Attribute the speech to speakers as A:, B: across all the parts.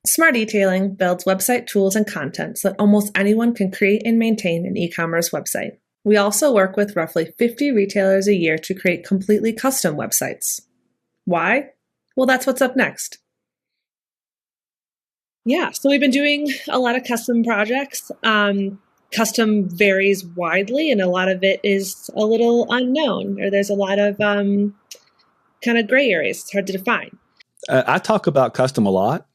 A: Smart Etailing builds website tools and content so that almost anyone can create and maintain an e-commerce website. We also work with roughly 50 retailers a year to create completely custom websites. Why? Well, that's what's up next. Yeah, so we've been doing a lot of custom projects. Custom varies widely, and a lot of it is a little unknown, or there's a lot of kind of gray areas. It's hard to define.
B: I talk about custom a lot,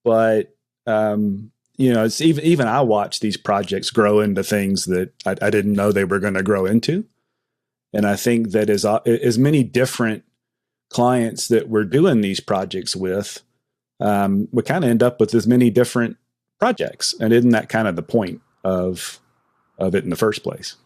B: but it's even I watch these projects grow into things that I didn't know they were going to grow into, and I think that as many different clients that we're doing these projects with, we kind of end up with as many different projects, and isn't that kind of the point of it in the first place?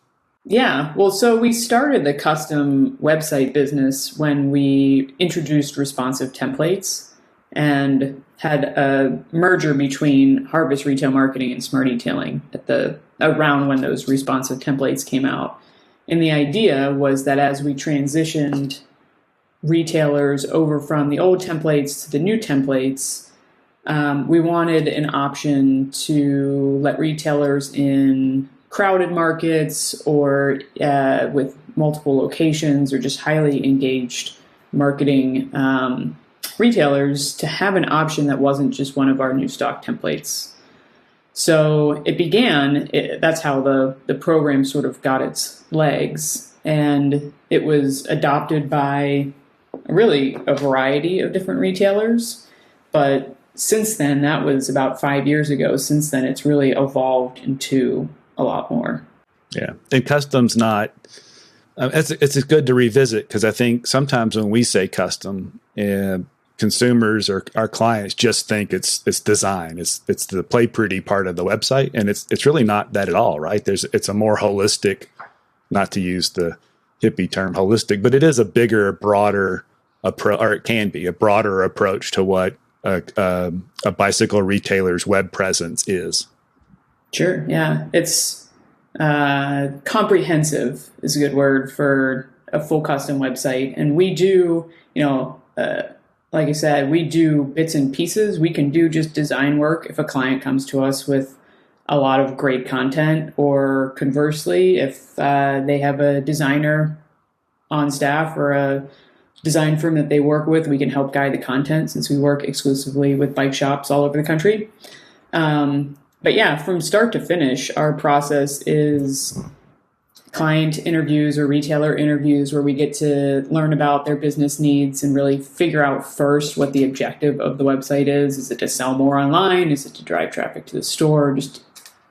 C: Yeah, well, so we started the custom website business when we introduced responsive templates and had a merger between Harvest Retail Marketing and Smart Etailing around when those responsive templates came out. And the idea was that as we transitioned retailers over from the old templates to the new templates, we wanted an option to let retailers in crowded markets or with multiple locations or just highly engaged marketing retailers to have an option that wasn't just one of our new stock templates. So that's how the program sort of got its legs, and it was adopted by really a variety of different retailers. But since then, that was about 5 years ago, since then it's really evolved into a lot more.
B: Yeah. And custom's not, it's good to revisit, because I think sometimes when we say custom, consumers or our clients just think it's design. It's the play pretty part of the website. And it's really not that at all, right? It's a more holistic, not to use the hippie term holistic, but it is a bigger, broader approach, or it can be a broader approach to what a bicycle retailer's web presence is. Sure.
C: Yeah. It's comprehensive is a good word for a full custom website. And we do, like I said, we do bits and pieces. We can do just design work if a client comes to us with a lot of great content, or conversely, if they have a designer on staff or a design firm that they work with, we can help guide the content, since we work exclusively with bike shops all over the country. But yeah, from start to finish, our process is client interviews or retailer interviews where we get to learn about their business needs and really figure out first what the objective of the website is. Is it to sell more online? Is it to drive traffic to the store? Just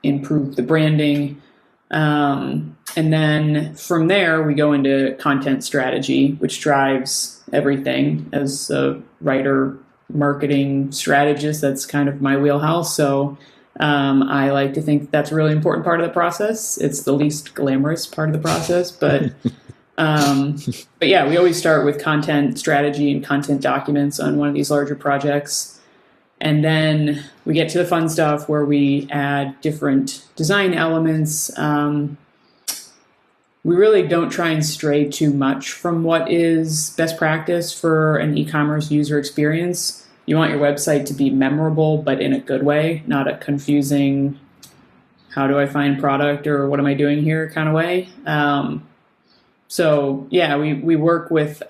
C: improve the branding? And then from there, we go into content strategy, which drives everything. As a writer, marketing strategist, that's kind of my wheelhouse. So I like to think that's a really important part of the process. It's the least glamorous part of the process, but yeah, we always start with content strategy and content documents on one of these larger projects. And then we get to the fun stuff where we add different design elements. We really don't try and stray too much from what is best practice for an e-commerce user experience. You want your website to be memorable, but in a good way, not a confusing, how do I find product or what am I doing here kind of way. So yeah, we work with,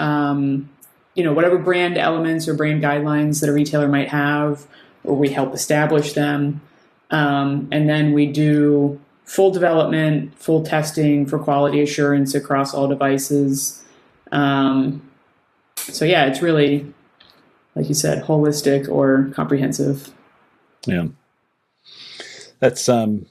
C: whatever brand elements or brand guidelines that a retailer might have, or we help establish them. And then we do full development, full testing for quality assurance across all devices. So yeah, it's really, like you said, holistic or comprehensive.
B: Yeah. That's, I don't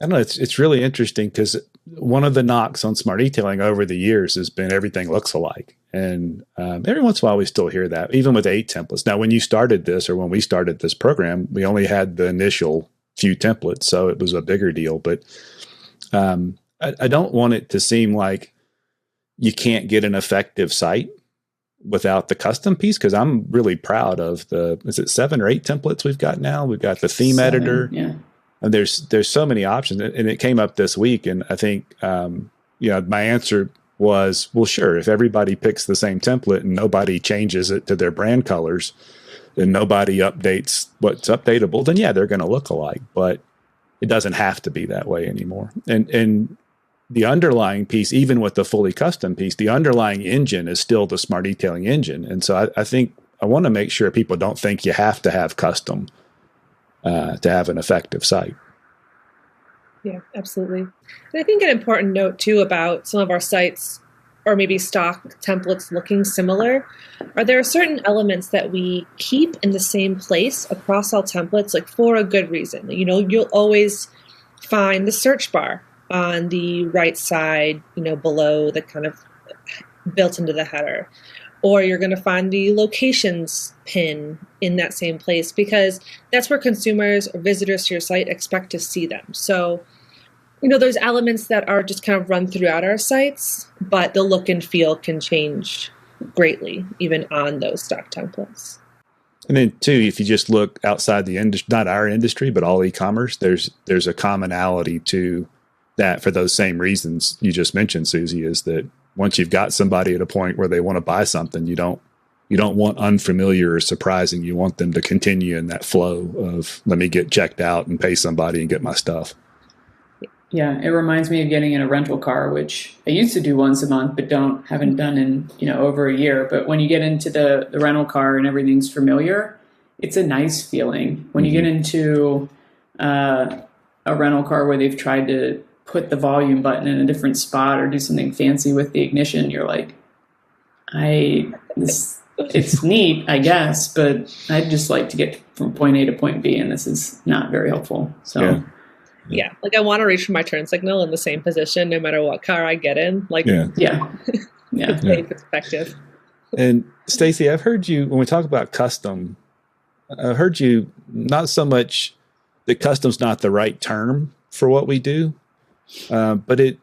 B: know, it's really interesting, because one of the knocks on Smart Etailing over the years has been everything looks alike. And every once in a while we still hear that, even with 8 templates. Now, when you started this, or when we started this program, we only had the initial few templates, so it was a bigger deal. But I don't want it to seem like you can't get an effective site without the custom piece, because I'm really proud of is it 7 or 8 templates we've got now? We've got the theme
C: 7,
B: editor.
C: Yeah.
B: And there's so many options. And it came up this week. And I think, my answer was, well, sure, if everybody picks the same template and nobody changes it to their brand colors, and nobody updates what's updatable, then yeah, they're going to look alike, but it doesn't have to be that way anymore. And the underlying piece, even with the fully custom piece, the underlying engine is still the Smart Etailing engine. And so I think I want to make sure people don't think you have to have custom to have an effective site.
A: Yeah, absolutely. And I think an important note too about some of our sites or maybe stock templates looking similar are there are certain elements that we keep in the same place across all templates, like for a good reason. You know, you'll always find the search bar on the right side, you know, below the kind of built into the header. Or you're going to find the locations pin in that same place because that's where consumers or visitors to your site expect to see them. So, you know, there's elements that are just kind of run throughout our sites, but the look and feel can change greatly even on those stock templates.
B: And then too, if you just look outside the industry, not our industry, but all e-commerce, there's a commonality to that for those same reasons you just mentioned, Susie, is that once you've got somebody at a point where they want to buy something, you don't want unfamiliar or surprising. You want them to continue in that flow of let me get checked out and pay somebody and get my stuff.
C: Yeah, it reminds me of getting in a rental car, which I used to do once a month, but haven't done in over a year. But when you get into the rental car and everything's familiar, it's a nice feeling. When you get into a rental car where they've tried to put the volume button in a different spot or do something fancy with the ignition, you're like, it's neat, I guess, but I'd just like to get from point A to point B, and this is not very helpful. So,
A: yeah, like I want to reach for my turn signal in the same position no matter what car I get in. Like,
C: yeah.
A: Perspective.
B: And Stacy, I've heard you when we talk about custom. I've heard you not so much that custom's not the right term for what we do. But it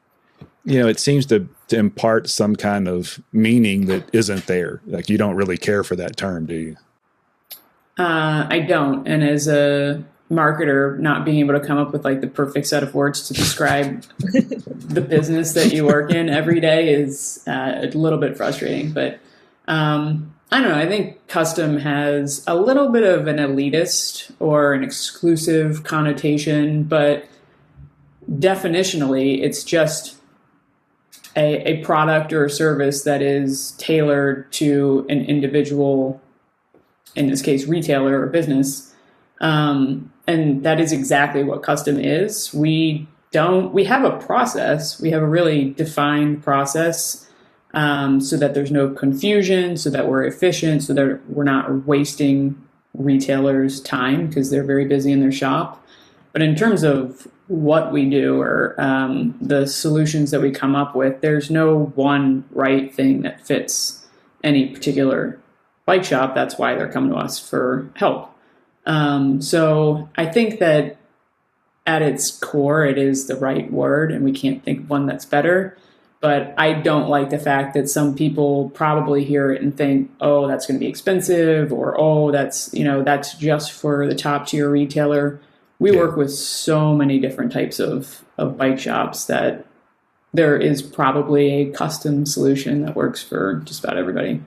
B: seems to impart some kind of meaning that isn't there. Like you don't really care for that term, do you?
C: I don't. And as a marketer, not being able to come up with like the perfect set of words to describe the business that you work in every day is a little bit frustrating. But I don't know. I think custom has a little bit of an elitist or an exclusive connotation, but definitionally, it's just a product or a service that is tailored to an individual, in this case, retailer or business. And that is exactly what custom is. We have a process. We have a really defined process so that there's no confusion, so that we're efficient, so that we're not wasting retailers' time because they're very busy in their shop. But in terms of what we do or the solutions that we come up with, there's no one right thing that fits any particular bike shop. That's why they're coming to us for help. So I think that at its core, it is the right word, and we can't think of one that's better. But I don't like the fact that some people probably hear it and think, oh, that's going to be expensive, or, oh, that's just for the top tier retailer. We work with so many different types of bike shops that there is probably a custom solution that works for just about everybody.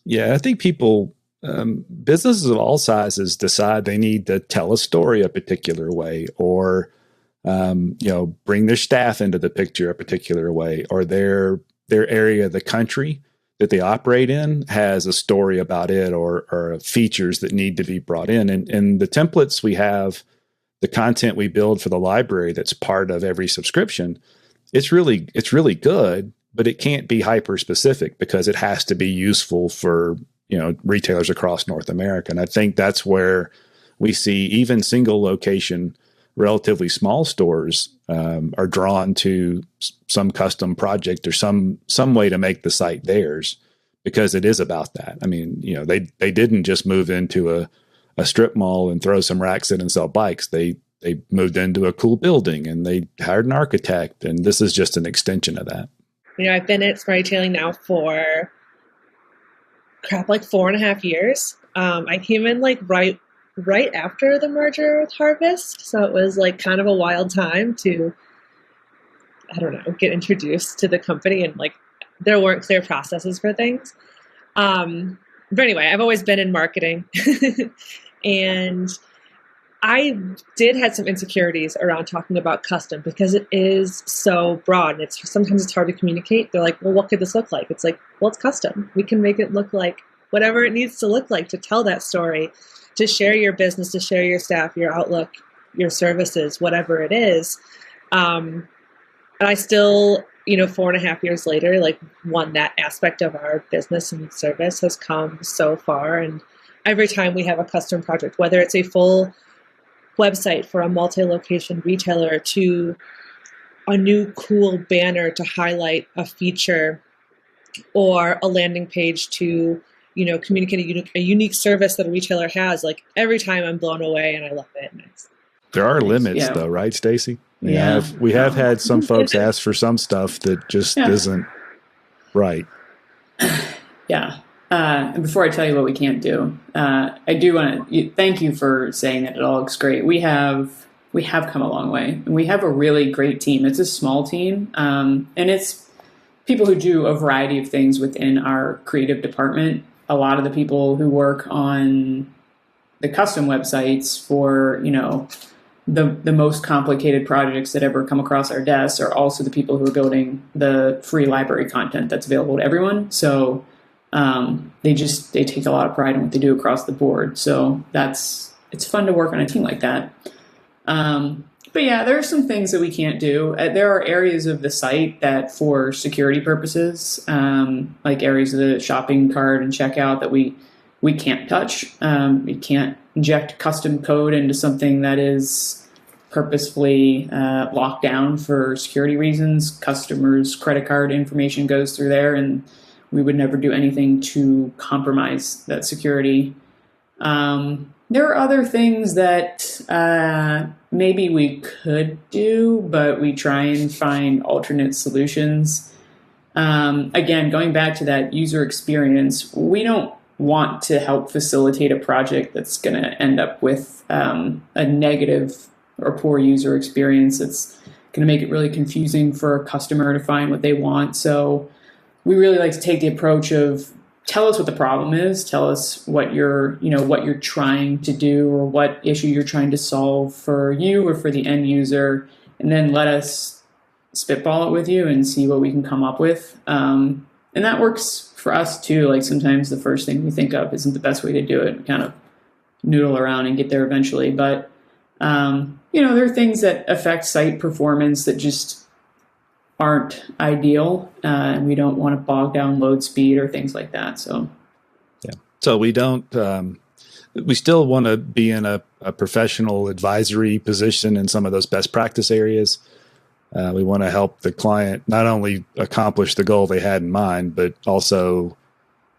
B: Yeah, I think people, businesses of all sizes decide they need to tell a story a particular way, or bring their staff into the picture a particular way, or their area of the country that they operate in has a story about it, or features that need to be brought in. And the templates we have, the content we build for the library that's part of every subscription, it's really good, but it can't be hyper specific because it has to be useful for retailers across North America. And I think that's where we see even single location, relatively small stores are drawn to some custom project or some way to make the site theirs, because it is about that. I mean, they didn't just move into a strip mall and throw some racks in and sell bikes. They moved into a cool building and they hired an architect, and this is just an extension of that.
A: I've been at SmartEtailing now for like 4.5 years. I came in like right after the merger with Harvest, so it was like kind of a wild time to, I don't know, get introduced to the company, and like there weren't clear processes for things. But anyway, I've always been in marketing. And I did have some insecurities around talking about custom because it is so broad. And sometimes it's hard to communicate. They're like, well, what could this look like? It's like, well, it's custom. We can make it look like whatever it needs to look like to tell that story, to share your business, to share your staff, your outlook, your services, whatever it is. And I still, 4.5 years later, like that aspect of our business and service has come so far. And every time we have a custom project, whether it's a full website for a multi-location retailer to a new cool banner to highlight a feature or a landing page to, communicate a unique service that a retailer has, like every time I'm blown away and I love it.
B: There are limits though, right, Stacy? We have had some folks ask for some stuff that just isn't right.
C: Yeah. And before I tell you what we can't do, I do want to thank you for saying that it all looks great. We have come a long way, and we have a really great team. It's a small team, and it's people who do a variety of things within our creative department. A lot of the people who work on the custom websites for, the most complicated projects that ever come across our desks are also the people who are building the free library content that's available to everyone. So they take a lot of pride in what they do across the board. So it's fun to work on a team like that. But yeah, there are some things that we can't do. There are areas of the site that for security purposes, like areas of the shopping cart and checkout that we can't touch. We can't inject custom code into something that is purposefully locked down for security reasons. Customers' credit card information goes through there, and we would never do anything to compromise that security. There are other things that maybe we could do, but we try and find alternate solutions. Again, going back to that user experience, we don't want to help facilitate a project that's going to end up with a negative or poor user experience. It's going to make it really confusing for a customer to find what they want. So we really like to take the approach of tell us what the problem is, tell us what you're trying to do or what issue you're trying to solve for you or for the end user, and then let us spitball it with you and see what we can come up with. And that works for us too. Like sometimes the first thing we think of isn't the best way to do it. We kind of noodle around and get there eventually. But, there are things that affect site performance that just aren't ideal. And we don't want to bog down load speed or things like that. So,
B: yeah. So we don't, we still want to be in a professional advisory position in some of those best practice areas. We want to help the client not only accomplish the goal they had in mind, but also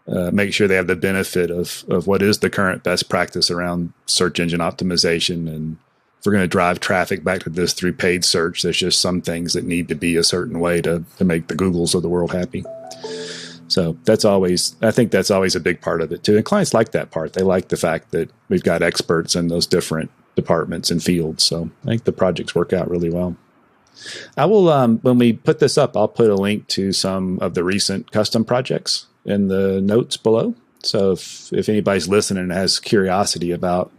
B: make sure they have the benefit of what is the current best practice around search engine optimization. And if we're going to drive traffic back to this through paid search, there's just some things that need to be a certain way to make the Googles of the world happy. So I think that's always a big part of it too. And clients like that part. They like the fact that we've got experts in those different departments and fields. So I think the projects work out really well. I will, when we put this up, I'll put a link to some of the recent custom projects in the notes below. So if anybody's listening and has curiosity about,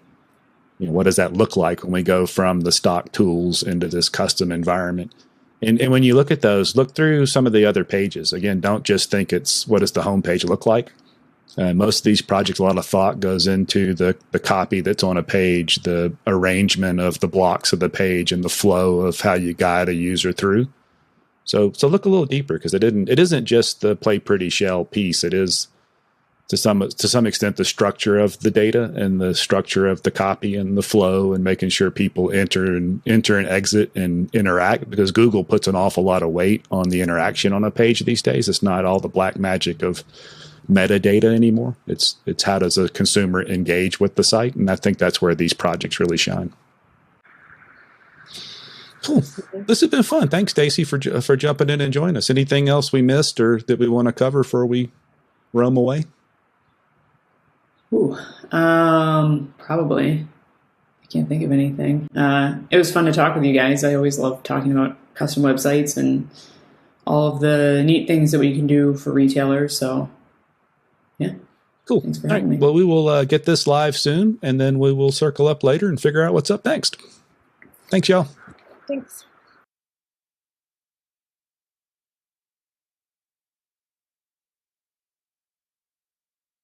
B: what does that look like when we go from the stock tools into this custom environment? And when you look at those, look through some of the other pages. Again, don't just think it's what does the home page look like. Most of these projects, a lot of thought goes into the copy that's on a page, the arrangement of the blocks of the page, and the flow of how you guide a user through. So look a little deeper, because it isn't just the play pretty shell piece. It is to some extent the structure of the data and the structure of the copy and the flow, and making sure people enter and exit and interact, because Google puts an awful lot of weight on the interaction on a page these days. It's not all the black magic of metadata anymore. It's how does a consumer engage with the site, and I think that's where these projects really shine. Cool. This has been fun. Thanks, Stacy, for jumping in and joining us. Anything else we missed or that we want to cover before we roam away?
C: Probably. I can't think of anything. It was fun to talk with you guys. I always love talking about custom websites and all of the neat things that we can do for retailers. So, yeah.
B: Cool.
C: Thanks for
B: All right.
C: having me.
B: Well, we will get this live soon, and then we will circle up later and figure out what's up next. Thanks, y'all.
A: Thanks.